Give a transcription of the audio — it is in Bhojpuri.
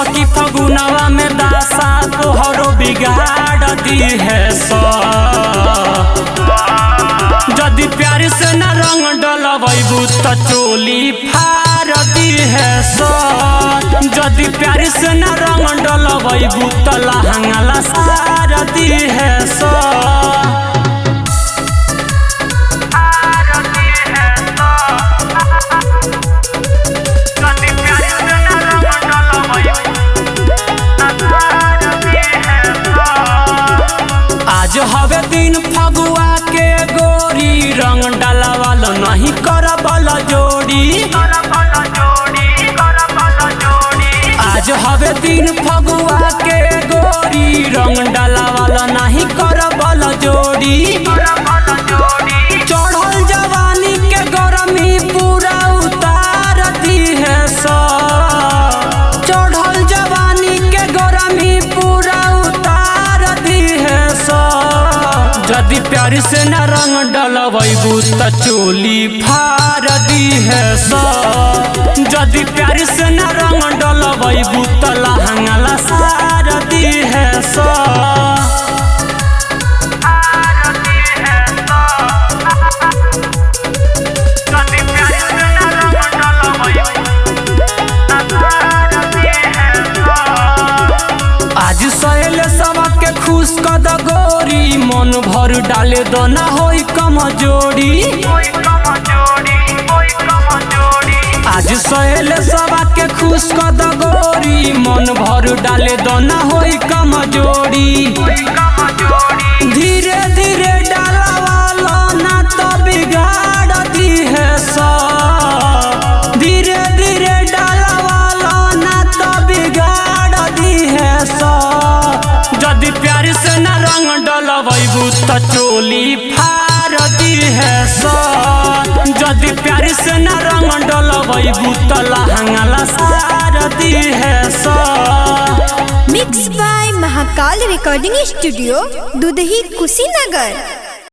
की फगुनवा में दासा तोहरो बिगाड़ दी है सो। जदि प्यार से न रंग डलबू तो चोली फाड़ दी है सो। जदि प्यार से न रंग डलबू तो लहंगा लसार दी है सो। आज हवे दिन फगुआ के गोरी रंग डालवाल नहीं करबल जोड़ी। आज हवे दिन फगुआ के गोरी रंग डालवाल नहीं करबल जोड़ी। चढ़ल जवानी के गरमी पूरा उतार दी है सो। चढ़ल जवानी के गरमी पूरा उतार दी है सो। जदि प्यार से न रंग डलबू तो चोली फाड़ दी है सो। जदि प्यार से न रंग डलबू तो लहंगा लसार दी है सो। आज सहेल सबके खुश कद गोरी मन भर डाले दो ना होई कमजोरी। आज सहेल सबके खुश कद गोरी मन भर डाले दो ना होई कमजोरी। धीरे धीरे डालवालो ना तो बिगाड़ दी है सो। धीरे धीरे डालवालो ना तो बिगाड़ दी है सो। जदि प्यार से न रंग डलबू तो चोली फाड़ दी है सो। जदि प्यार से न रंग डलबू तो लहंगा लसार दी है सो। Mix by Mahakal recording studio, Dudhahi, Kushinagar.